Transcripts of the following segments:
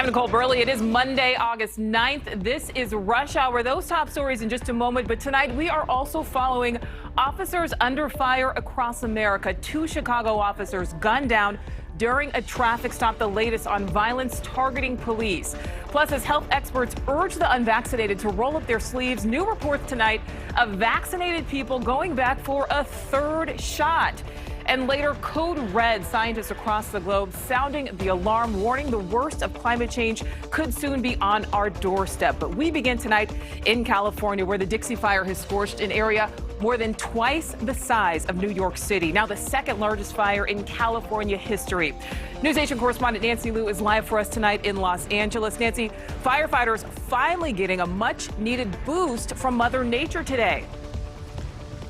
I'm Nicole Burley. It is Monday, August 9th. This is Rush Hour. Those top stories in just a moment. But tonight we are also following officers under fire across America. 2 Chicago officers gunned down during a traffic stop. The latest on violence targeting police. Plus, as health experts urge the unvaccinated to roll up their sleeves, new reports tonight of vaccinated people going back for a 3rd shot. And later, code red, scientists across the globe sounding the alarm, warning the worst of climate change could soon be on our doorstep. But we begin tonight in California, where the Dixie Fire has scorched an area more than twice the size of New York City. Now the 2nd largest fire in California history. NewsNation correspondent Nancy Liu is live for us tonight in Los Angeles. Nancy, firefighters finally getting a much-needed boost from Mother Nature today.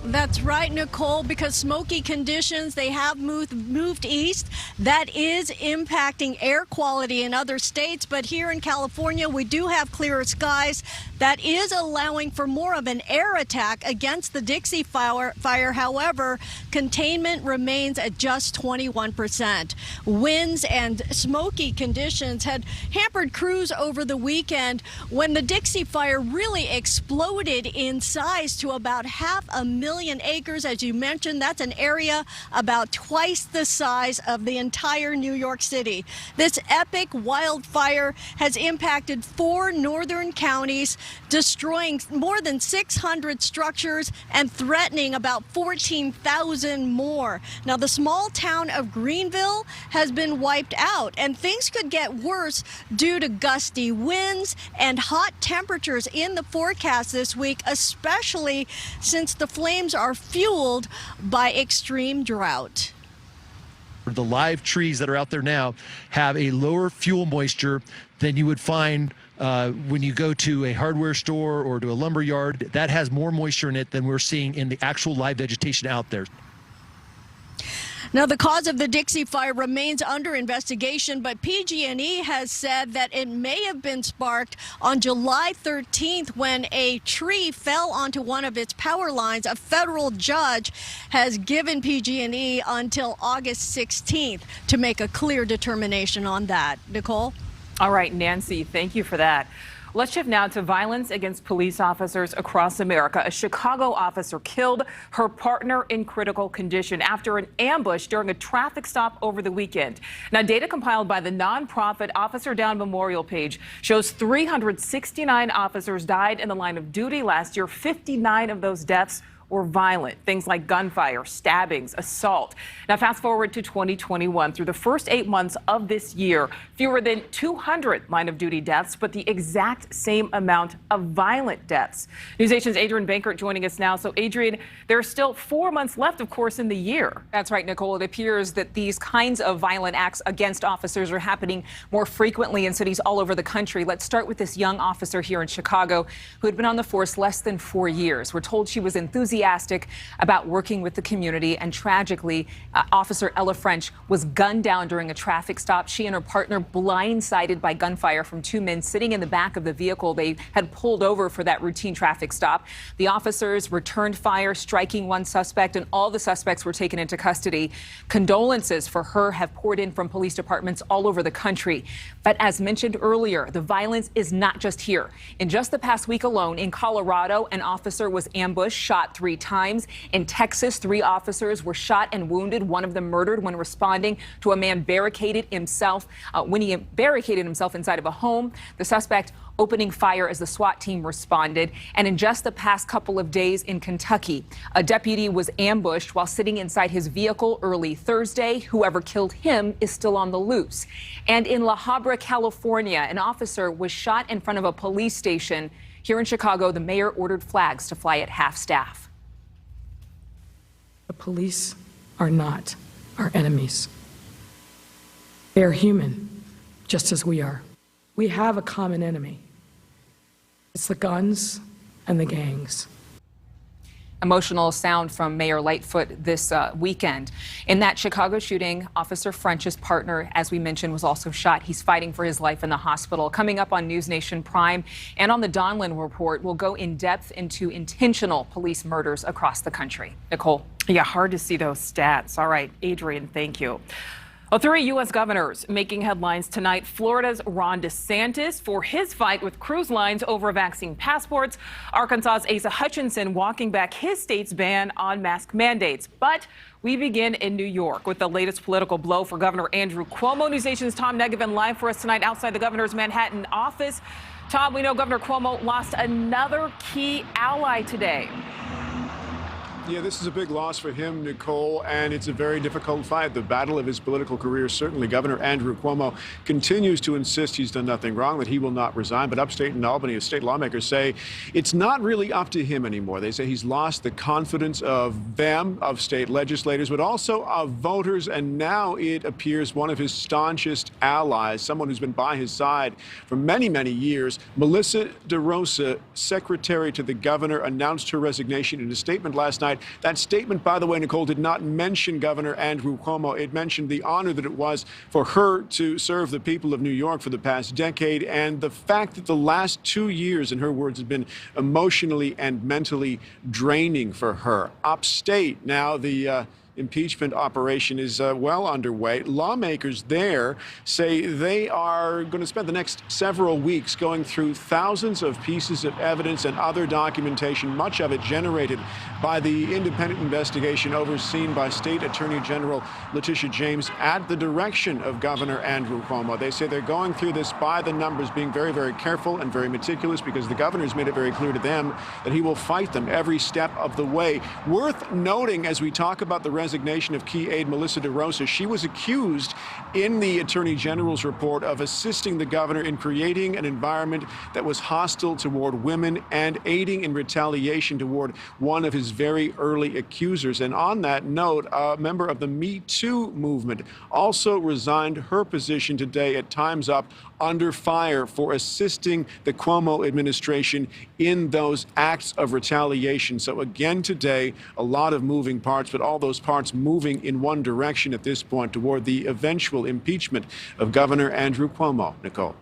That's right, Nicole, because smoky conditions, they have moved east. That is impacting air quality in other states. But here in California, we do have clearer skies. That is allowing for more of an air attack against the Dixie Fire. However, containment remains at just 21%. Winds and smoky conditions had hampered crews over the weekend when the Dixie Fire really exploded in size to about 500,000 acres. As you mentioned, that's an area about twice the size of the entire New York City. This epic wildfire has impacted 4 northern counties, destroying more than 600 structures and threatening about 14,000 more. Now, the small town of Greenville has been wiped out, and things could get worse due to gusty winds and hot temperatures in the forecast this week, especially since the flames are fueled by extreme drought. The live trees that are out there now have a lower fuel moisture than you would find when you go to a hardware store or to a lumber yard. That has more moisture in it than we're seeing in the actual live vegetation out there. Now, the cause of the Dixie Fire remains under investigation, but PG&E has said that it may have been sparked on July 13th when a tree fell onto one of its power lines. A federal judge has given PG&E until August 16th to make a clear determination on that. Nicole? All right, Nancy, thank you for that. Let's shift now to violence against police officers across America. A Chicago officer killed her partner in critical condition after an ambush during a traffic stop over the weekend. Now, data compiled by the nonprofit Officer Down Memorial page shows 369 officers died in the line of duty last year. 59 of those deaths were violent, things like gunfire, stabbings, assault. Now, fast forward to 2021. Through the first 8 months of this year, fewer than 200 line-of-duty deaths, but the exact same amount of violent deaths. NewsNation's Adrian Bankert joining us now. So, Adrian, there are still 4 months left, of course, in the year. That's right, Nicole. It appears that these kinds of violent acts against officers are happening more frequently in cities all over the country. Let's start with this young officer here in Chicago who had been on the force less than 4 years. We're told she was enthusiastic about working with the community, and tragically, Officer Ella French was gunned down during a traffic stop. She and her partner blindsided by gunfire from 2 men sitting in the back of the vehicle they had pulled over for that routine traffic stop. The officers returned fire, striking 1 suspect, and all the suspects were taken into custody. Condolences for her have poured in from police departments all over the country. But as mentioned earlier, the violence is not just here. In just the past week alone, in Colorado, an officer was ambushed, shot 3 times. In Texas, 3 officers were shot and wounded, one of them murdered when responding to a man barricaded himself inside of a home. The suspect opening fire as the SWAT team responded. And in just the past couple of days in Kentucky, a deputy was ambushed while sitting inside his vehicle early Thursday. Whoever killed him is still on the loose. And in La Habra, California, an officer was shot in front of a police station. Here in Chicago, the mayor ordered flags to fly at half-staff. The police are not our enemies. They are human, just as we are. We have a common enemy. It's the guns and the gangs. Emotional sound from Mayor Lightfoot this weekend. In that Chicago shooting, Officer French's partner, as we mentioned, was also shot. He's fighting for his life in the hospital. Coming up on NewsNation Prime and on the Donlin Report, we'll go in depth into intentional police murders across the country. Nicole. Yeah, hard to see those stats. All right, Adrian, thank you. Well, 3 U.S. governors making headlines tonight. Florida's Ron DeSantis for his fight with cruise lines over vaccine passports. Arkansas's Asa Hutchinson walking back his state's ban on mask mandates. But we begin in New York with the latest political blow for Governor Andrew Cuomo. NewsNation's Tom Negevan live for us tonight outside the governor's Manhattan office. Tom, we know Governor Cuomo lost another key ally today. Yeah, this is a big loss for him, Nicole, and it's a very difficult fight. The battle of his political career, certainly. Governor Andrew Cuomo continues to insist he's done nothing wrong, that he will not resign. But upstate in Albany, state lawmakers say it's not really up to him anymore. They say he's lost the confidence of them, of state legislators, but also of voters. And now it appears one of his staunchest allies, someone who's been by his side for many, many years, Melissa DeRosa, secretary to the governor, announced her resignation in a statement last night. That statement, by the way, Nicole, did not mention Governor Andrew Cuomo. It mentioned the honor that it was for her to serve the people of New York for the past decade, and the fact that the last 2 years, in her words, have been emotionally and mentally draining for her. Upstate, now the impeachment operation is well underway. Lawmakers there say they are going to spend the next several weeks going through thousands of pieces of evidence and other documentation, much of it generated by the independent investigation overseen by State Attorney General Letitia James at the direction of Governor Andrew Cuomo. They say they're going through this by the numbers, being very, very careful and very meticulous, because the governor's made it very clear to them that he will fight them every step of the way. Worth noting, as we talk about the resignation of key aide Melissa DeRosa, she was accused in the Attorney General's report of assisting the governor in creating an environment that was hostile toward women and aiding in retaliation toward one of his very early accusers. And on that note, a member of the Me Too movement also resigned her position today at Time's Up, under fire for assisting the Cuomo administration in those acts of retaliation. So again today, a lot of moving parts, but all those parts moving in one direction at this point, toward the eventual impeachment of Governor Andrew Cuomo. Nicole.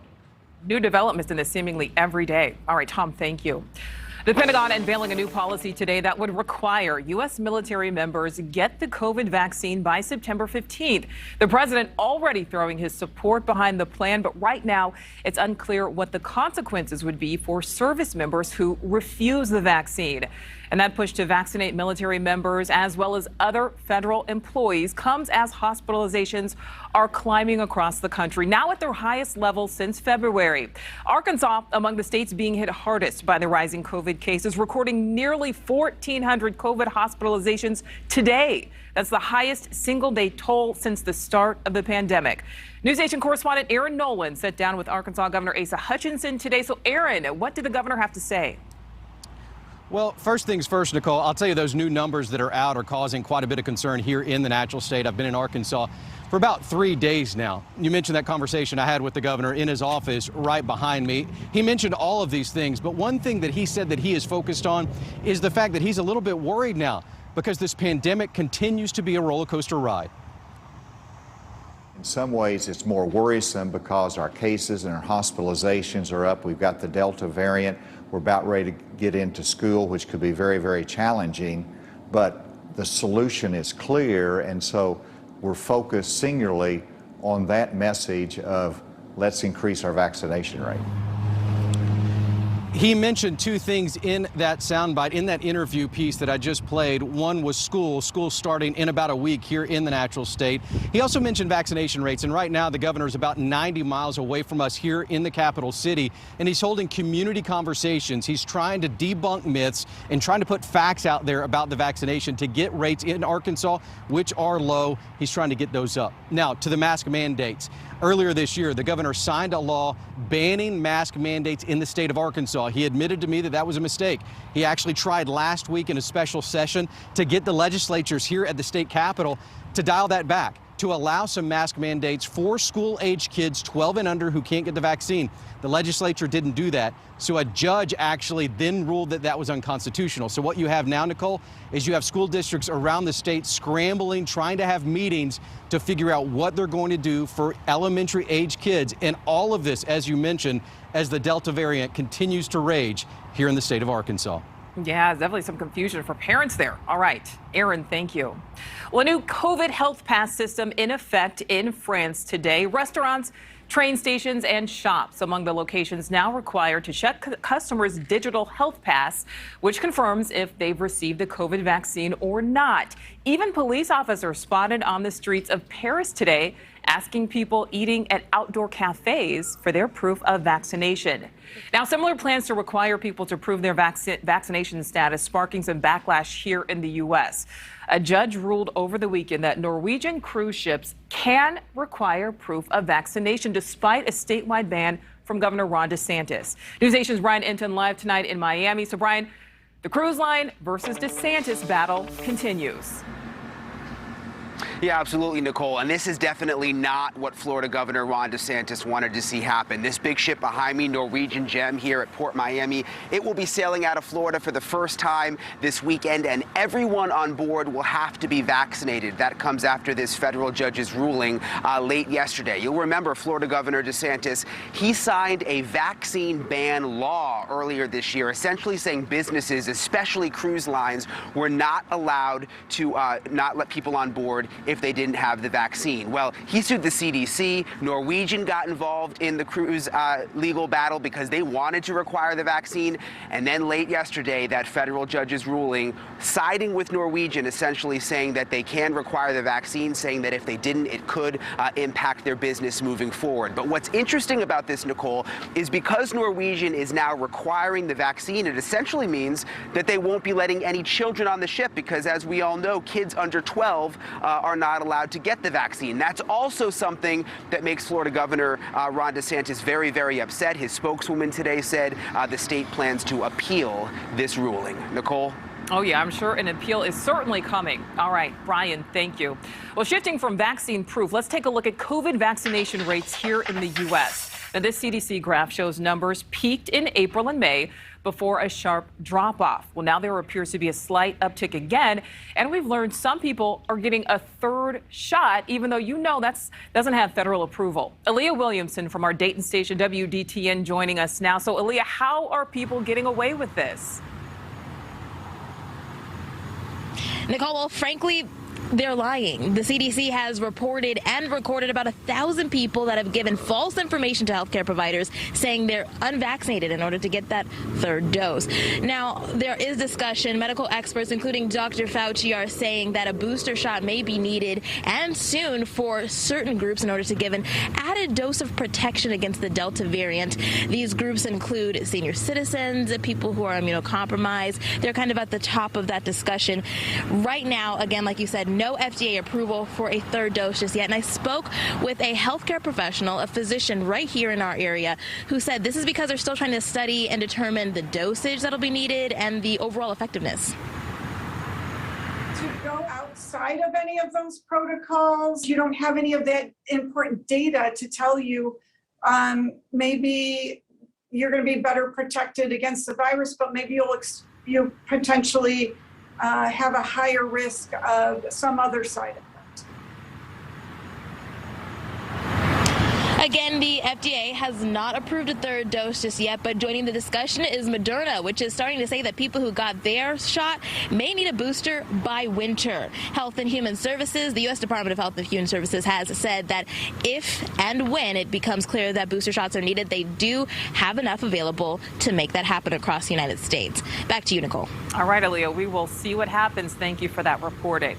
New developments in this seemingly every day. All right, Tom, thank you. The Pentagon unveiling a new policy today that would require U.S. military members get the COVID vaccine by September 15th. The president already throwing his support behind the plan, but right now it's unclear what the consequences would be for service members who refuse the vaccine. And that push to vaccinate military members as well as other federal employees comes as hospitalizations are climbing across the country, now at their highest level since February. Arkansas, among the states being hit hardest by the rising COVID cases, recording nearly 1,400 COVID hospitalizations today. That's the highest single-day toll since the start of the pandemic. NewsNation correspondent Aaron Nolan sat down with Arkansas Governor Asa Hutchinson today. So, Aaron, what did the governor have to say? Well, first things first, Nicole, I'll tell you those new numbers that are out are causing quite a bit of concern here in the natural state. I've been in Arkansas for about 3 days now. You mentioned that conversation I had with the governor in his office right behind me. He mentioned all of these things, but one thing that he said that he is focused on is the fact that he's a little bit worried now because this pandemic continues to be a roller coaster ride. In some ways, it's more worrisome because our cases and our hospitalizations are up. We've got the Delta variant. We're about ready to get into school, which could be very, very challenging. But the solution is clear, and so we're focused singularly on that message of let's increase our vaccination rate. He mentioned two things in that soundbite, in that interview piece that I just played. One was school starting in about a week here in the natural state. He also mentioned vaccination rates, and right now the governor is about 90 miles away from us here in the capital city, and he's holding community conversations. He's trying to debunk myths and trying to put facts out there about the vaccination to get rates in Arkansas, which are low. He's trying to get those up. Now, to the mask mandates. Earlier this year, the governor signed a law banning mask mandates in the state of Arkansas. He admitted to me that that was a mistake. He actually tried last week in a special session to get the legislatures here at the state capitol to dial that back, to allow some mask mandates for school-age kids 12 and under who can't get the vaccine. The legislature didn't do that, so a judge actually then ruled that that was unconstitutional. So what you have now, Nicole, is you have school districts around the state scrambling, trying to have meetings to figure out what they're going to do for elementary age kids. And all of this, as you mentioned, as the Delta variant continues to rage here in the state of Arkansas. Yeah, there's definitely some confusion for parents there. All right, Aaron, thank you. Well, a new COVID health pass system in effect in France today. Restaurants, train stations, and shops among the locations now required to check customers' digital health pass, which confirms if they've received the COVID vaccine or not. Even police officers spotted on the streets of Paris today asking people eating at outdoor cafes for their proof of vaccination. Now, similar plans to require people to prove their vaccination status, sparking some backlash here in the U.S. A judge ruled over the weekend that Norwegian cruise ships can require proof of vaccination despite a statewide ban from Governor Ron DeSantis. NewsNation's Brian Inton live tonight in Miami. So, Brian, the cruise line versus DeSantis battle continues. Yeah, absolutely, Nicole. And this is definitely not what Florida Governor Ron DeSantis wanted to see happen. This big ship behind me, Norwegian Gem here at Port Miami, it will be sailing out of Florida for the first time this weekend, and everyone on board will have to be vaccinated. That comes after this federal judge's ruling late yesterday. You'll remember Florida Governor DeSantis, he signed a vaccine ban law earlier this year, essentially saying businesses, especially cruise lines, were not allowed to not let people on board if they didn't have the vaccine. Well, he sued the CDC. Norwegian got involved in the cruise legal battle because they wanted to require the vaccine. And then late yesterday, that federal judge's ruling siding with Norwegian, essentially saying that they can require the vaccine, saying that if they didn't, it could impact their business moving forward. But what's interesting about this, Nicole, is because Norwegian is now requiring the vaccine, it essentially means that they won't be letting any children on the ship because, as we all know, kids under 12 are not allowed to get the vaccine. That's also something that makes Florida Governor Ron DeSantis very, very upset. His spokeswoman today said the state plans to appeal this ruling. Nicole? Oh, yeah, I'm sure an appeal is certainly coming. All right, Brian, thank you. Well, shifting from vaccine proof, let's take a look at COVID vaccination rates here in the U.S. Now, this CDC graph shows numbers peaked in April and May before a sharp drop-off. Well, now there appears to be a slight uptick again, and we've learned some people are getting a third shot, even though that doesn't have federal approval. Aaliyah Williamson from our Dayton station WDTN joining us now. So, Aaliyah, how are people getting away with this? Nicole, well, frankly, they're lying. The CDC has reported and recorded about 1,000 people that have given false information to healthcare providers saying they're unvaccinated in order to get that third dose. Now, there is discussion. Medical experts, including Dr. Fauci, are saying that a booster shot may be needed and soon for certain groups in order to give an added dose of protection against the Delta variant. These groups include senior citizens, people who are immunocompromised. They're kind of at the top of that discussion. Right now, again, like you said, no FDA approval for a third dose just yet. And I spoke with a healthcare professional, a physician right here in our area, who said this is because they're still trying to study and determine the dosage that'll be needed and the overall effectiveness. To go outside of any of those protocols, you don't have any of that important data to tell you maybe you're going to be better protected against the virus, but maybe you'll potentially have a higher risk of some other side effect. Again, the FDA has not approved a third dose just yet, but joining the discussion is Moderna, which is starting to say that people who got their shot may need a booster by winter. Health and Human Services, the U.S. Department of Health and Human Services, has said that if and when it becomes clear that booster shots are needed, they do have enough available to make that happen across the United States. Back to you, Nicole. All right, Aaliyah, we will see what happens. Thank you for that reporting.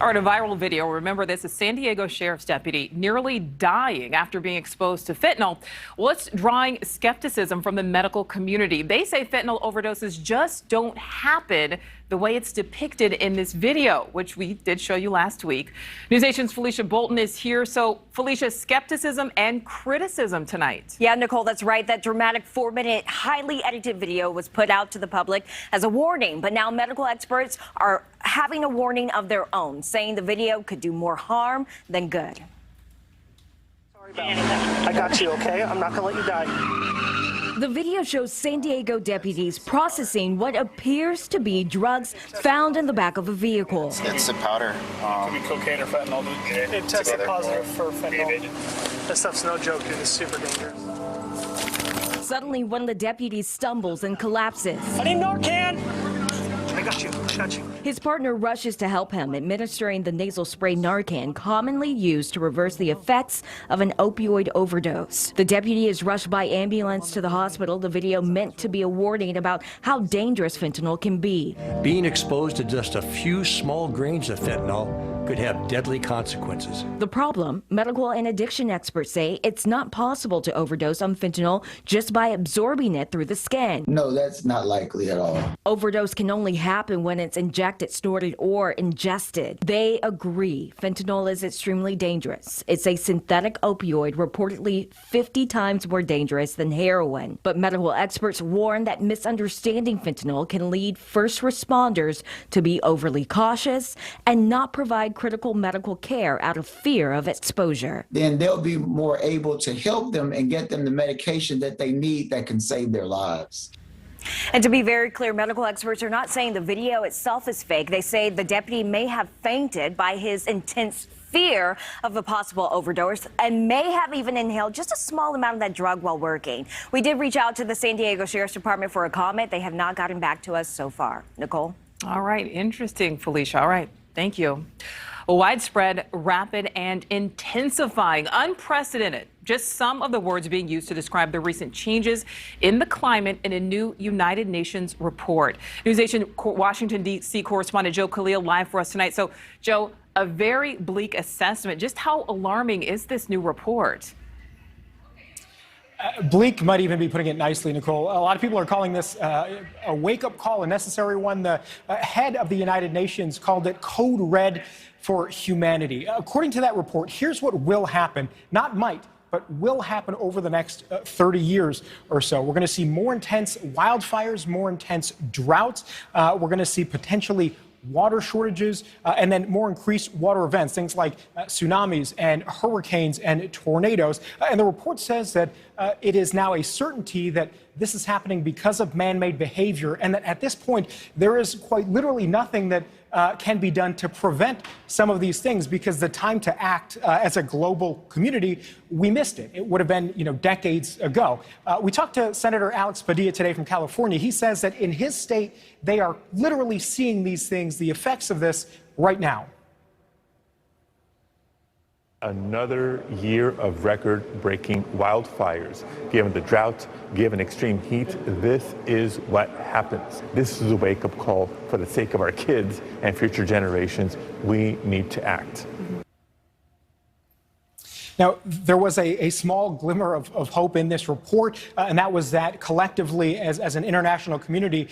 All right, a viral video. Remember this, a San Diego sheriff's deputy nearly dying after being exposed to fentanyl. Well, it's drawing skepticism from the medical community. They say fentanyl overdoses just don't happen the way it's depicted in this video, which we did show you last week. NewsNation's Felicia Bolton is here. So, Felicia, skepticism and criticism tonight. Yeah, Nicole, that's right. That dramatic 4-minute, highly edited video was put out to the public as a warning. But now medical experts are having a warning of their own, saying the video could do more harm than good. Sorry about that. I got you, okay? I'm not going to let you die. The video shows San Diego deputies processing what appears to be drugs found in the back of a vehicle. It's a powder. Could be cocaine or fentanyl. It tested positive for fentanyl. This stuff's no joke, dude. It's super dangerous. Suddenly, one of the deputies stumbles and collapses. I need Narcan. I got you. I got you. His partner rushes to help him, administering the nasal spray Narcan, commonly used to reverse the effects of an opioid overdose. The deputy is rushed by ambulance to the hospital. The video meant to be a warning about how dangerous fentanyl can be. Being exposed to just a few small grains of fentanyl could have deadly consequences. The problem, medical and addiction experts say it's not possible to overdose on fentanyl just by absorbing it through the skin. No, that's not likely at all. Overdose can only happen when it's injected, snorted, or ingested. They agree fentanyl is extremely dangerous. It's a synthetic opioid, reportedly 50 times more dangerous than heroin. But medical experts warn that misunderstanding fentanyl can lead first responders to be overly cautious and not provide critical medical care out of fear of exposure. Then they'll be more able to help them and get them the medication that they need that can save their lives. And to be very clear, medical experts are not saying the video itself is fake. They say the deputy may have fainted by his intense fear of a possible overdose and may have even inhaled just a small amount of that drug while working. We did reach out to the San Diego Sheriff's Department for a comment. They have not gotten back to us so far. Nicole? All right. Interesting, Felicia. All right. Thank you. Widespread, rapid, and intensifying, unprecedented. Just some of the words being used to describe the recent changes in the climate in a new United Nations report. NewsNation Washington, D.C. correspondent Joe Khalil live for us tonight. So, Joe, a very bleak assessment. Just how alarming is this new report? Bleak might even be putting it nicely, Nicole. A lot of people are calling this a wake-up call, a necessary one. The head of the United Nations called it code red for humanity. According to that report, here's what will happen, not might, but will happen over the next 30 years or so. We're going to see more intense wildfires, more intense droughts. We're going to see potentially water shortages, and then more increased water events, things like tsunamis and hurricanes and tornadoes. And the report says that it is now a certainty that this is happening because of man-made behavior, and that at this point, there is quite literally nothing that can be done to prevent some of these things, because the time to act as a global community, we missed it. It would have been, decades ago. We talked to Senator Alex Padilla today from California. He says that in his state, they are literally seeing these things, the effects of this right now. Another year of record-breaking wildfires. Given the drought, given extreme heat, this is what happens. This is a wake-up call for the sake of our kids and future generations. We need to act. Now, there was a small glimmer of hope in this report, and that was that collectively, as an international community,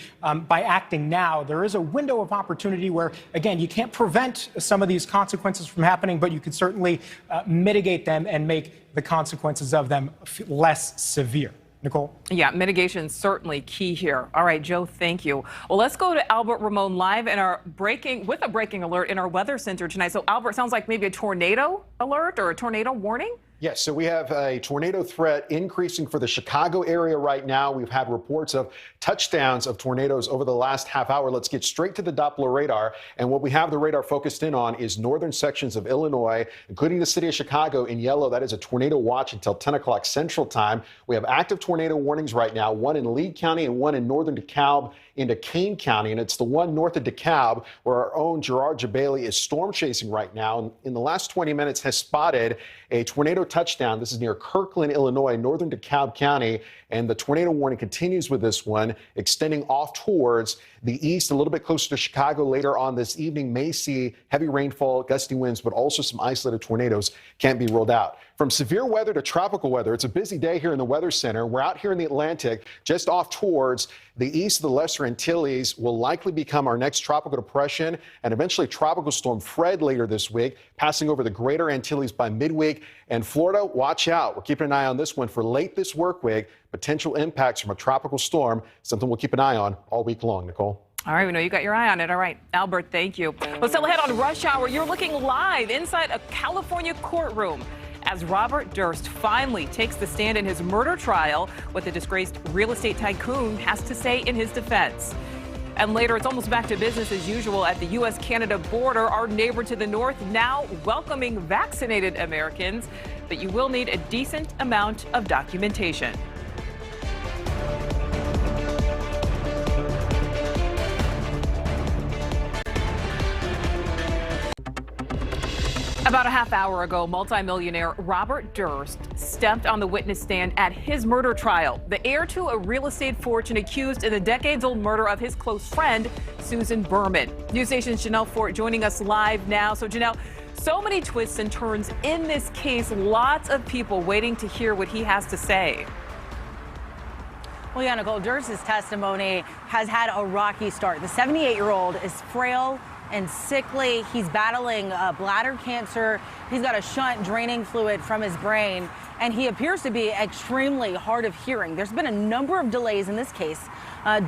by acting now, there is a window of opportunity where, again, you can't prevent some of these consequences from happening, but you can certainly mitigate them and make the consequences of them less severe. Nicole? Yeah, mitigation is certainly key here. All right, Joe, thank you. Well, let's go to Albert Ramon live in our breaking alert in our weather center tonight. So, Albert, sounds like maybe a tornado alert or a tornado warning? Yes, so we have a tornado threat increasing for the Chicago area right now. We've had reports of touchdowns of tornadoes over the last half hour. Let's get straight to the Doppler radar. And what we have the radar focused in on is northern sections of Illinois, including the city of Chicago in yellow. That is a tornado watch until 10 o'clock Central Time. We have active tornado warnings right now, one in Lee County and one in northern DeKalb into Kane County. And it's the one north of DeKalb where our own Gerard Jabali is storm chasing right now. And in the last 20 minutes has spotted a tornado touchdown. This is near Kirkland, Illinois, northern DeKalb County. And the tornado warning continues with this one, extending off towards the east, a little bit closer to Chicago later on this evening. May see heavy rainfall, gusty winds, but also some isolated tornadoes can't be ruled out. From severe weather to tropical weather, it's a busy day here in the Weather Center. We're out here in the Atlantic, just off towards the east of the Lesser Antilles, will likely become our next tropical depression and eventually Tropical Storm Fred later this week, passing over the greater Antilles by midweek. And Florida, watch out. We're keeping an eye on this one for late this work week. Potential impacts from a tropical storm, something we'll keep an eye on all week long, Nicole. All right, we know you got your eye on it. All right, Albert, thank you. Let's still ahead on Rush Hour. You're looking live inside a California courtroom as Robert Durst finally takes the stand in his murder trial. What the disgraced real estate tycoon has to say in his defense. And later, it's almost back to business as usual at the U.S.-Canada border. Our neighbor to the north now welcoming vaccinated Americans, but you will need a decent amount of documentation. About a half hour ago, multimillionaire Robert Durst stepped on the witness stand at his murder trial. The heir to a real estate fortune accused in the decades-old murder of his close friend, Susan Berman. News Nation's Janelle Fort joining us live now. So, Janelle, so many twists and turns in this case. Lots of people waiting to hear what he has to say. Well, yeah, Nicole, Durst's testimony has had a rocky start. The 78-year-old is frail and sickly. He's battling bladder cancer. He's got a shunt draining fluid from his brain, and he appears to be extremely hard of hearing. There's been a number of delays in this case.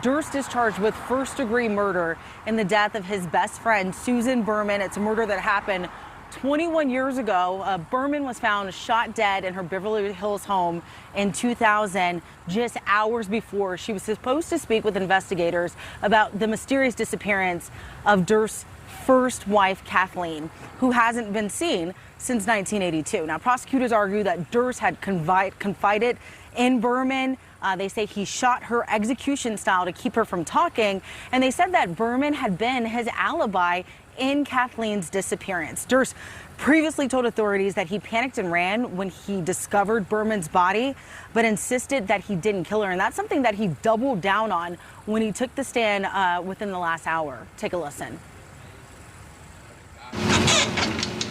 Durst is charged with first-degree murder in the death of his best friend, Susan Berman. It's a murder that happened 21 years ago. Berman was found shot dead in her Beverly Hills home in 2000, just hours before she was supposed to speak with investigators about the mysterious disappearance of Durst's first wife, Kathleen, who hasn't been seen since 1982. Now, prosecutors argue that Durst had confided in Berman. They say he shot her execution style to keep her from talking, and they said that Berman had been his alibi in Kathleen's disappearance. Durst previously told authorities that he panicked and ran when he discovered Berman's body, but insisted that he didn't kill her, and that's something that he doubled down on when he took the stand within the last hour. Take a listen.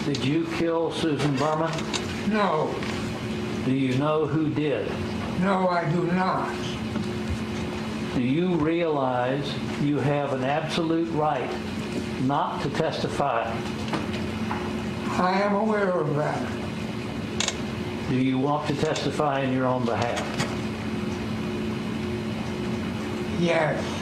Did you kill Susan Berman? No. Do you know who did? No, I do not. Do you realize you have an absolute right not to testify? I am aware of that. Do you want to testify in your own behalf? Yes.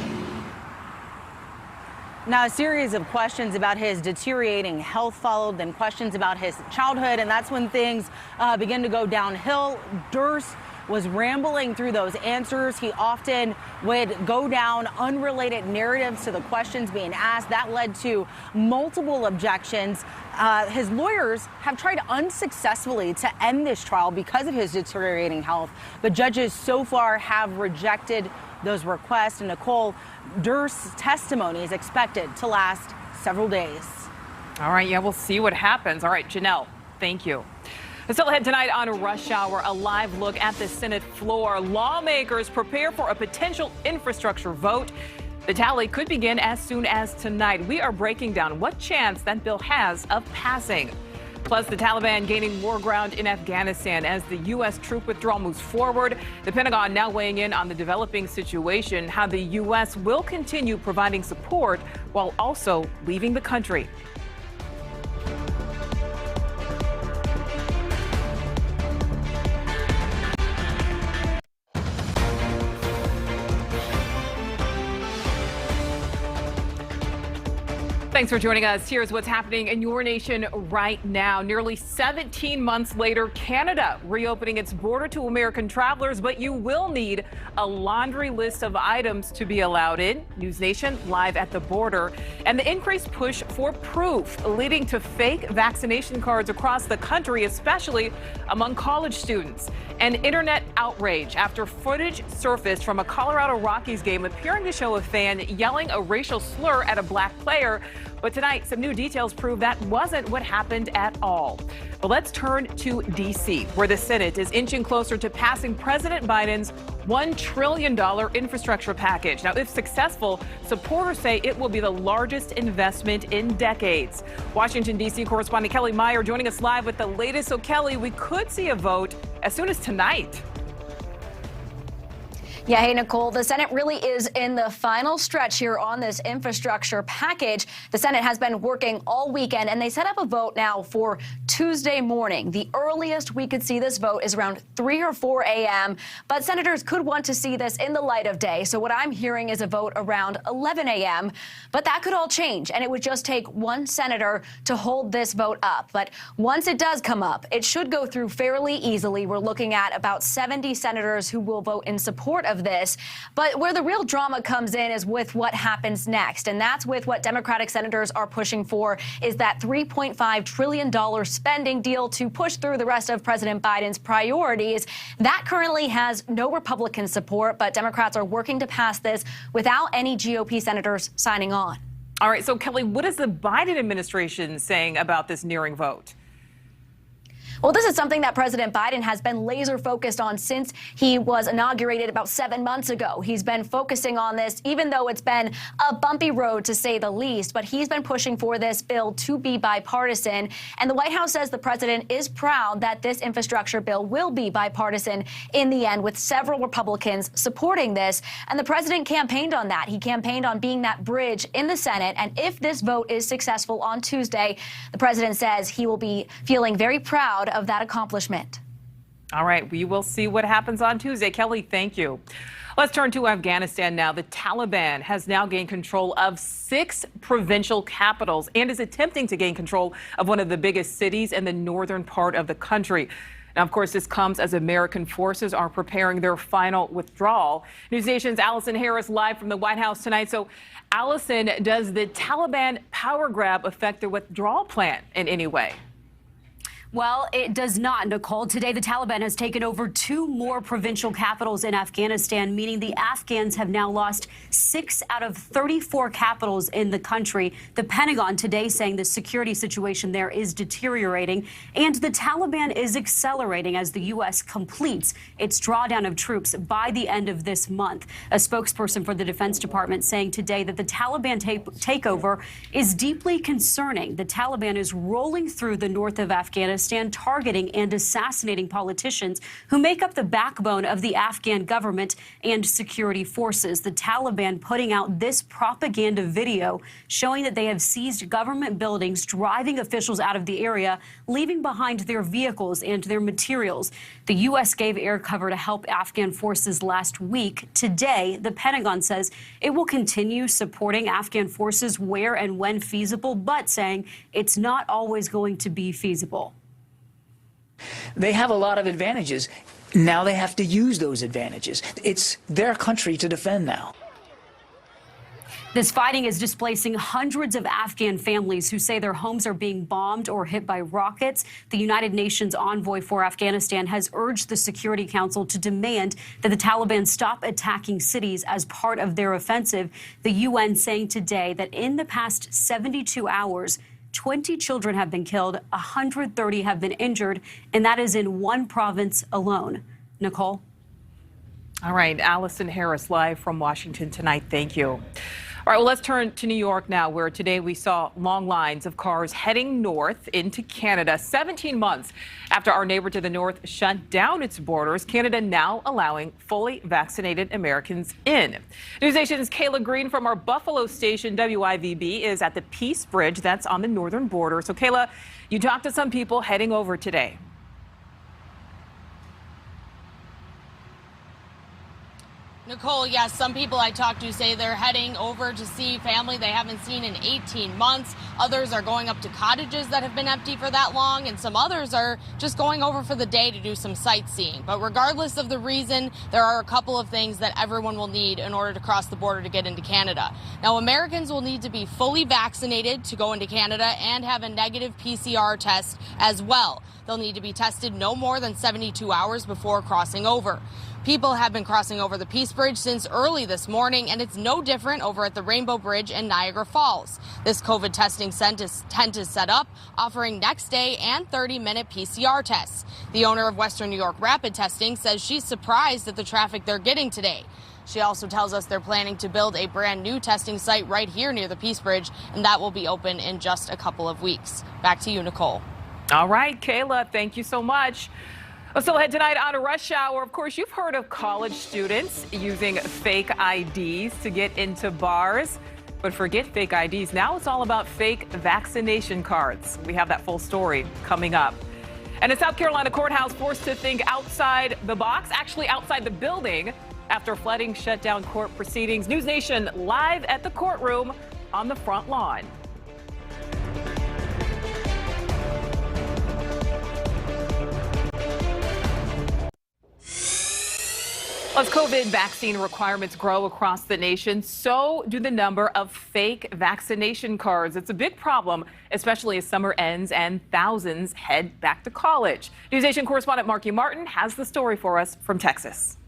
Now, a series of questions about his deteriorating health followed, then questions about his childhood, and that's when things began to go downhill. Durst was rambling through those answers. He often would go down unrelated narratives to the questions being asked. That led to multiple objections. His lawyers have tried unsuccessfully to end this trial because of his deteriorating health, but judges so far have rejected those requests. And Nicole, Durst's testimony is expected to last several days. All right, yeah, we'll see what happens. All right, Janelle, thank you. Still ahead tonight on Rush Hour, a live look at the Senate floor. Lawmakers prepare for a potential infrastructure vote. The tally could begin as soon as tonight. We are breaking down what chance that bill has of passing. Plus, the Taliban gaining more ground in Afghanistan as the U.S. troop withdrawal moves forward. The Pentagon now weighing in on the developing situation, how the U.S. will continue providing support while also leaving the country. Thanks for joining us. Here's what's happening in your nation right now. Nearly 17 months later, Canada reopening its border to American travelers, but you will need a laundry list of items to be allowed in. News Nation live at the border. And the increased push for proof leading to fake vaccination cards across the country, especially among college students. And internet outrage after footage surfaced from a Colorado Rockies game appearing to show a fan yelling a racial slur at a black player. But tonight, some new details prove that wasn't what happened at all. But let's turn to D.C., where the Senate is inching closer to passing President Biden's $1 trillion infrastructure package. Now, if successful, supporters say it will be the largest investment in decades. Washington, D.C. correspondent Kelly Meyer joining us live with the latest. So, Kelly, we could see a vote as soon as tonight. Yeah, hey, Nicole, the Senate really is in the final stretch here on this infrastructure package. The Senate has been working all weekend, and they set up a vote now for Tuesday morning. The earliest we could see this vote is around 3 or 4 a.m., but senators could want to see this in the light of day. So what I'm hearing is a vote around 11 a.m., but that could all change, and it would just take one senator to hold this vote up. But once it does come up, it should go through fairly easily. We're looking at about 70 senators who will vote in support of this. But where the real drama comes in is with what happens next. And that's with what Democratic senators are pushing for, is that $3.5 trillion spending deal to push through the rest of President Biden's priorities. That currently has no Republican support, but Democrats are working to pass this without any GOP senators signing on. All right, so Kelly, what is the Biden administration saying about this nearing vote? Well, this is something that President Biden has been laser focused on since he was inaugurated about 7 months ago. He's been focusing on this, even though it's been a bumpy road to say the least, but he's been pushing for this bill to be bipartisan. And the White House says the president is proud that this infrastructure bill will be bipartisan in the end, with several Republicans supporting this. And the president campaigned on that. He campaigned on being that bridge in the Senate. And if this vote is successful on Tuesday, the president says he will be feeling very proud of that accomplishment. All right, we will see what happens on Tuesday. Kelly, thank you. Let's turn to Afghanistan now. The Taliban has now gained control of 6 provincial capitals and is attempting to gain control of one of the biggest cities in the northern part of the country. Now, of course, this comes as American forces are preparing their final withdrawal. News Nation's Allison Harris live from the White House tonight. So, Allison, does the Taliban power grab affect their withdrawal plan in any way? Well, it does not, Nicole. Today, the Taliban has taken over 2 more provincial capitals in Afghanistan, meaning the Afghans have now lost 6 out of 34 capitals in the country. The Pentagon today saying the security situation there is deteriorating, and the Taliban is accelerating as the U.S. completes its drawdown of troops by the end of this month. A spokesperson for the Defense Department saying today that the Taliban takeover is deeply concerning. The Taliban is rolling through the north of Afghanistan, targeting and assassinating politicians who make up the backbone of the Afghan government and security forces. The Taliban putting out this propaganda video showing that they have seized government buildings, driving officials out of the area, leaving behind their vehicles and their materials. The U.S. gave air cover to help Afghan forces last week. Today, the Pentagon says it will continue supporting Afghan forces where and when feasible, but saying it's not always going to be feasible. They have a lot of advantages. Now they have to use those advantages. It's their country to defend now. This fighting is displacing hundreds of Afghan families who say their homes are being bombed or hit by rockets. The United Nations envoy for Afghanistan has urged the Security Council to demand that the Taliban stop attacking cities as part of their offensive. The UN saying today that in the past 72 hours, 20 children have been killed, 130 have been injured, and that is in one province alone. Nicole? All right, Allison Harris live from Washington tonight. Thank you. All right, well, let's turn to New York now, where today we saw long lines of cars heading north into Canada. 17 months after our neighbor to the north shut down its borders, Canada now allowing fully vaccinated Americans in. News Nation's Kayla Green from our Buffalo station, WIVB, is at the Peace Bridge that's on the northern border. So, Kayla, you talked to some people heading over today. Nicole, yes, some people I talked to say they're heading over to see family they haven't seen in 18 months. Others are going up to cottages that have been empty for that long, and some others are just going over for the day to do some sightseeing. But regardless of the reason, there are a couple of things that everyone will need in order to cross the border to get into Canada. Now, Americans will need to be fully vaccinated to go into Canada and have a negative PCR test as well. They'll need to be tested no more than 72 hours before crossing over. People have been crossing over the Peace Bridge since early this morning, and it's no different over at the Rainbow Bridge in Niagara Falls. This COVID testing tent is set up, offering next day and 30-minute PCR tests. The owner of Western New York Rapid Testing says she's surprised at the traffic they're getting today. She also tells us they're planning to build a brand new testing site right here near the Peace Bridge, and that will be open in just a couple of weeks. Back to you, Nicole. All right, Kayla, thank you so much. Well, still ahead tonight on a rush hour. Of course, you've heard of college students using fake IDs to get into bars. But forget fake IDs. Now it's all about fake vaccination cards. We have that full story coming up. And a South Carolina courthouse forced to think outside the box, actually outside the building, after flooding shut down court proceedings. News Nation live at the courtroom on the front lawn. As COVID vaccine requirements grow across the nation, so do the number of fake vaccination cards. It's a big problem, especially as summer ends and thousands head back to college. News Nation correspondent Marky Martin has the story for us from Texas.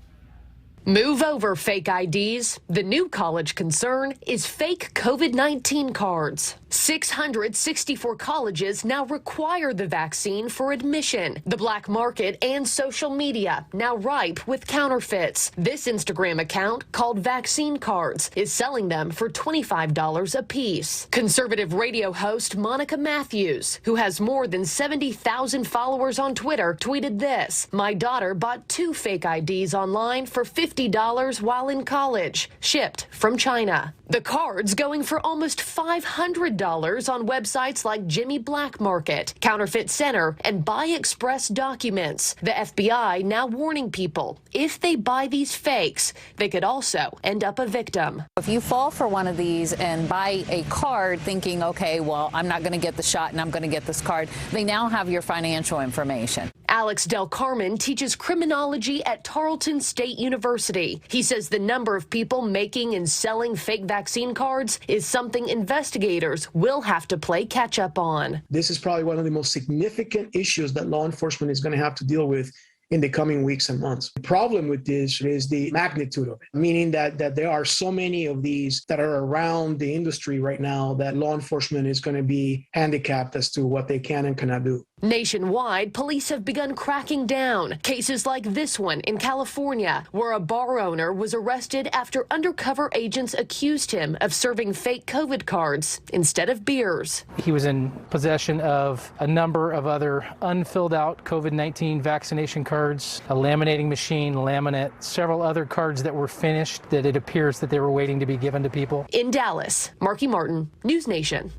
Move over fake IDs. The new college concern is fake COVID-19 cards. 664 colleges now require the vaccine for admission. The black market and social media now ripe with counterfeits. This Instagram account, called Vaccine Cards, is selling them for $25 a piece. Conservative radio host Monica Matthews, who has more than 70,000 followers on Twitter, tweeted this: "My daughter bought 2 fake IDs online for $50 while in college, shipped from China." The cards going for almost $500 on websites like Jimmy Black Market, Counterfeit Center, and Buy Express Documents. The FBI now warning people, if they buy these fakes, they could also end up a victim. If you fall for one of these and buy a card thinking, okay, well, I'm not going to get the shot and I'm going to get this card, they now have your financial information. Alex Del Carmen teaches criminology at Tarleton State University. He says the number of people making and selling fake vaccine cards is something investigators will have to play catch up on. This is probably one of the most significant issues that law enforcement is going to have to deal with in the coming weeks and months. The problem with this is the magnitude of it, meaning that there are so many of these that are around the industry right now that law enforcement is going to be handicapped as to what they can and cannot do. Nationwide, police have begun cracking down. Cases like this one in California, where a bar owner was arrested after undercover agents accused him of serving fake COVID cards instead of beers. He was in possession of a number of other unfilled out COVID-19 vaccination cards, a laminating machine, laminate, several other cards that were finished that it appears that they were waiting to be given to people. In Dallas, Marky Martin, News Nation.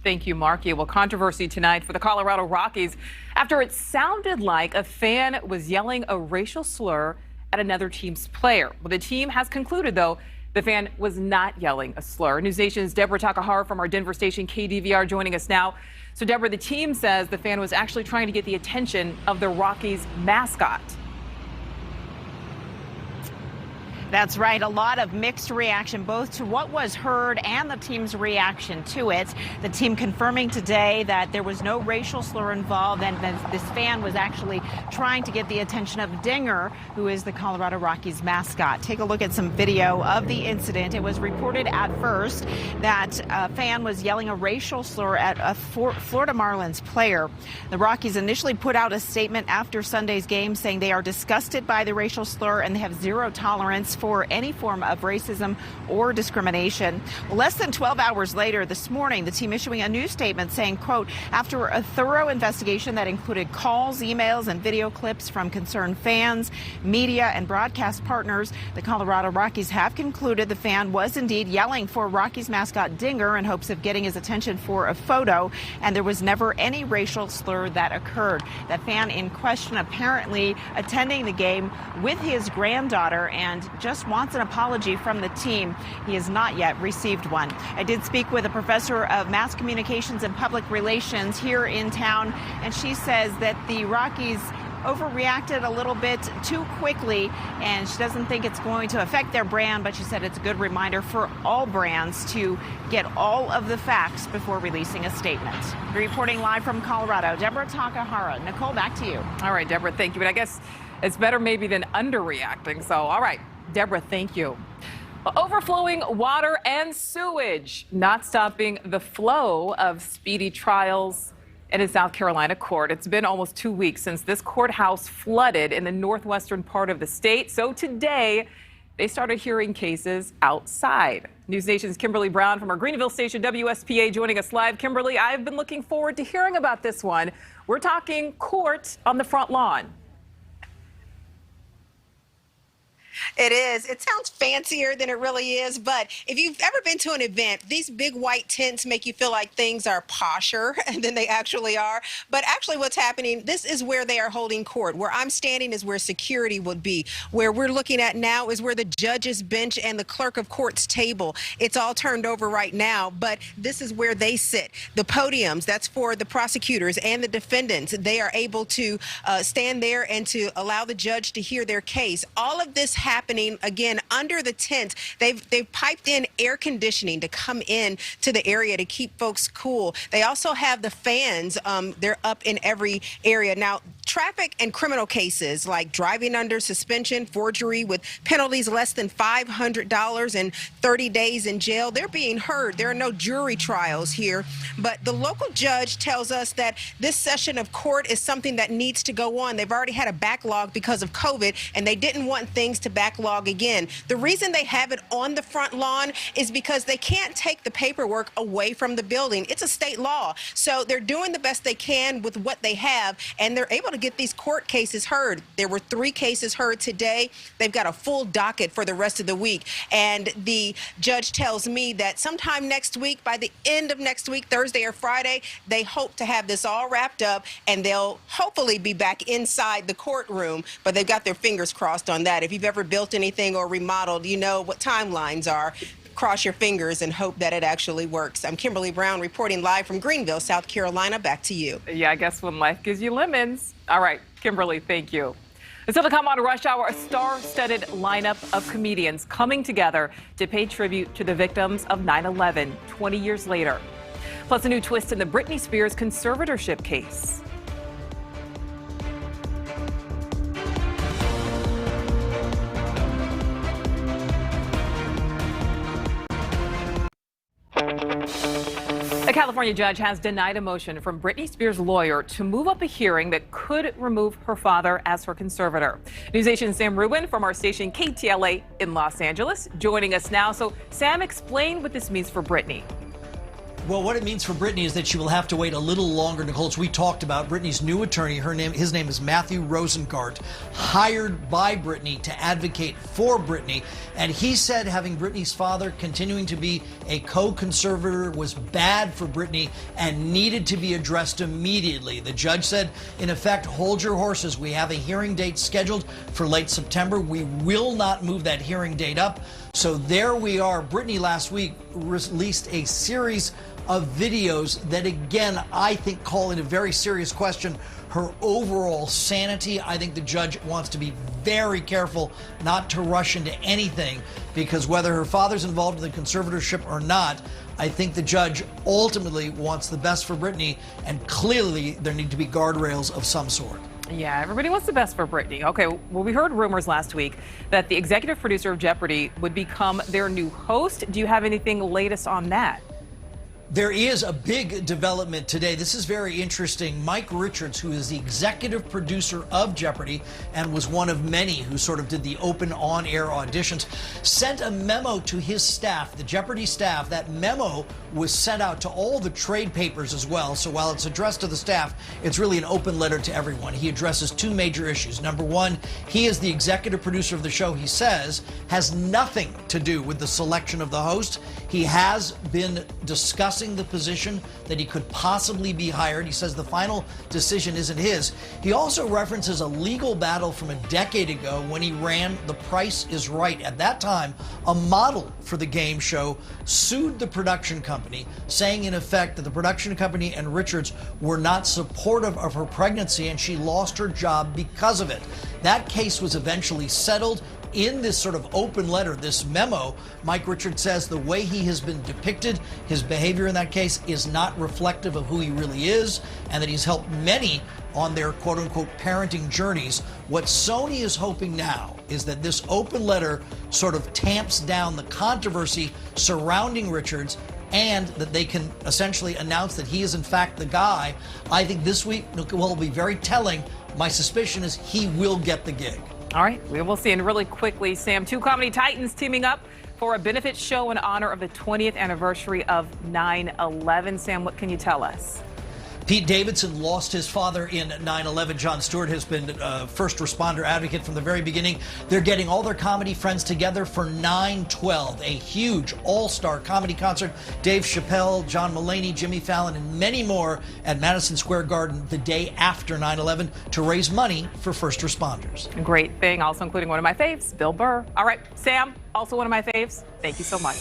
Thank you, Marky. Well, controversy tonight for the Colorado Rockies after it sounded like a fan was yelling a racial slur at another team's player. Well, the team has concluded, though, the fan was not yelling a slur. News Nation's Deborah Takahara from our Denver station KDVR joining us now. So, Deborah, the team says the fan was actually trying to get the attention of the Rockies mascot. That's right. A lot of mixed reaction, both to what was heard and the team's reaction to it. The team confirming today that there was no racial slur involved and that this fan was actually trying to get the attention of Dinger, who is the Colorado Rockies mascot. Take a look at some video of the incident. It was reported at first that a fan was yelling a racial slur at a Florida Marlins player. The Rockies initially put out a statement after Sunday's game saying they are disgusted by the racial slur and they have zero tolerance for any form of racism or discrimination. Well, less than 12 hours later this morning, the team issuing a new statement saying, quote, after a thorough investigation that included calls, emails, and video clips from concerned fans, media, and broadcast partners, the Colorado Rockies have concluded the fan was indeed yelling for Rockies mascot Dinger in hopes of getting his attention for a photo, and there was never any racial slur that occurred. That fan in question apparently attending the game with his granddaughter and just wants an apology from the team. He has not yet received one. I did speak with a professor of mass communications and public relations here in town, and she says that the Rockies overreacted a little bit too quickly, and she doesn't think it's going to affect their brand, but she said it's a good reminder for all brands to get all of the facts before releasing a statement. Reporting live from Colorado, Deborah Takahara. Nicole, back to you. All right, Deborah, thank you. But I guess it's better maybe than underreacting. So, all right, Deborah, thank you. Overflowing water and sewage not stopping the flow of speedy trials in a South Carolina court. It's been almost 2 weeks since this courthouse flooded in the northwestern part of the state. So today, they started hearing cases outside. News Nation's Kimberly Brown from our Greenville station WSPA joining us live. Kimberly, I've been looking forward to hearing about this one. We're talking court on the front lawn. It is. It sounds fancier than it really is, but if you've ever been to an event, these big white tents make you feel like things are posher than they actually are. But actually what's happening, this is where they are holding court. Where I'm standing is where security would be. Where we're looking at now is where the judge's bench and the clerk of court's table. It's all turned over right now, but this is where they sit. The podiums, that's for the prosecutors and the defendants. They are able to stand there and to allow the judge to hear their case. All of this happening again under the tent. They've piped in air conditioning to come in to the area to keep folks cool. They also have the fans. They're up in every area. Now, traffic and criminal cases like driving under suspension, forgery with penalties less than $500 and 30 days in jail. They're being heard. There are no jury trials here, but the local judge tells us that this session of court is something that needs to go on. They've already had a backlog because of COVID, and they didn't want things to backlog again. The reason they have it on the front lawn is because they can't take the paperwork away from the building. It's a state law. So they're doing the best they can with what they have, and they're able to get these court cases heard. There were 3 cases heard today. They've got a full docket for the rest of the week. And the judge tells me that sometime next week, by the end of next week, Thursday or Friday, they hope to have this all wrapped up, and they'll hopefully be back inside the courtroom, but they've got their fingers crossed on that. If you've ever built anything or remodeled, you know what timelines are. Cross your fingers and hope that it actually works. I'm Kimberly Brown reporting live from Greenville, South Carolina. Back to you. Yeah, I guess when life gives you lemons. All right, Kimberly, thank you. Still to come on Rush Hour, a star-studded lineup of comedians coming together to pay tribute to the victims of 9/11 20 years later. Plus a new twist in the Britney Spears conservatorship case. A California judge has denied a motion from Britney Spears' lawyer to move up a hearing that could remove her father as her conservator. NewsNation's Sam Rubin from our station KTLA in Los Angeles joining us now. So, Sam, explain what this means for Britney. Well, what it means for Britney is that she will have to wait a little longer, Nicole. As we talked about, Britney's new attorney, his name is Matthew Rosengart, hired by Britney to advocate for Britney. And he said having Britney's father continuing to be a co-conservator was bad for Britney and needed to be addressed immediately. The judge said, in effect, hold your horses. We have a hearing date scheduled for late September. We will not move that hearing date up. So there we are. Britney last week released a series of videos that, again, I think call into very serious question her overall sanity. I think the judge wants to be very careful not to rush into anything, because whether her father's involved in the conservatorship or not, I think the judge ultimately wants the best for Britney, and clearly there need to be guardrails of some sort. Yeah, everybody wants the best for Britney. Okay, well, we heard rumors last week that the executive producer of Jeopardy would become their new host. Do you have anything latest on that? There is a big development today. This is very interesting. Mike Richards, who is the executive producer of Jeopardy and was one of many who sort of did the open on-air auditions, sent a memo to his staff, the Jeopardy staff. That memo was sent out to all the trade papers as well. So while it's addressed to the staff, it's really an open letter to everyone. He addresses 2 major issues. Number one, he is the executive producer of the show, he says, has nothing to do with the selection of the host. He has been discussing the position that he could possibly be hired. He says the final decision isn't his. He also references a legal battle from a decade ago when he ran The Price is Right. At that time, a model for the game show sued the production company, saying in effect that the production company and Richards were not supportive of her pregnancy, and she lost her job because of it. That case was eventually settled. In this sort of open letter, this memo, Mike Richards says the way he has been depicted, his behavior in that case, is not reflective of who he really is, and that he's helped many on their quote-unquote parenting journeys. What Sony is hoping now is that this open letter sort of tamps down the controversy surrounding Richards, and that they can essentially announce that he is in fact the guy. I think this week will be very telling. My suspicion is he will get the gig. All right, we will see. And really quickly, Sam, 2 comedy titans teaming up for a benefit show in honor of the 20th anniversary of 9/11. Sam, what can you tell us? Pete Davidson lost his father in 9/11. Jon Stewart has been a first responder advocate from the very beginning. They're getting all their comedy friends together for 9/12, a huge all-star comedy concert. Dave Chappelle, John Mulaney, Jimmy Fallon, and many more at Madison Square Garden the day after 9/11 to raise money for first responders. Great thing. Also including one of my faves, Bill Burr. All right, Sam, also one of my faves. Thank you so much.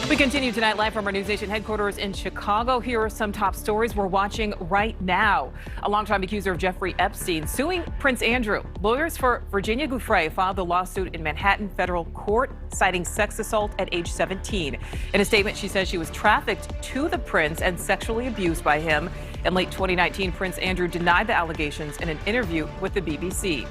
We continue tonight live from our NewsNation headquarters in Chicago. Here are some top stories we're watching right now. A longtime accuser of Jeffrey Epstein suing Prince Andrew. Lawyers for Virginia Giuffre filed the lawsuit in Manhattan federal court, citing sex assault at age 17. In a statement, she says she was trafficked to the prince and sexually abused by him. In late 2019, Prince Andrew denied the allegations in an interview with the BBC.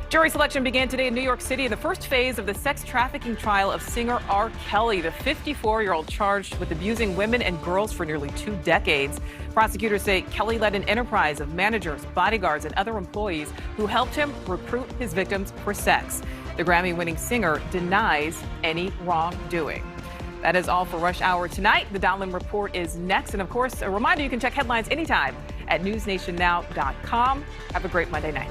Jury selection began today in New York City in the first phase of the sex trafficking trial of singer R. Kelly, the 54-year-old charged with abusing women and girls for nearly 2 decades. Prosecutors say Kelly led an enterprise of managers, bodyguards, and other employees who helped him recruit his victims for sex. The Grammy-winning singer denies any wrongdoing. That is all for Rush Hour tonight. The Donlin Report is next. And of course, a reminder, you can check headlines anytime at newsnationnow.com. Have a great Monday night.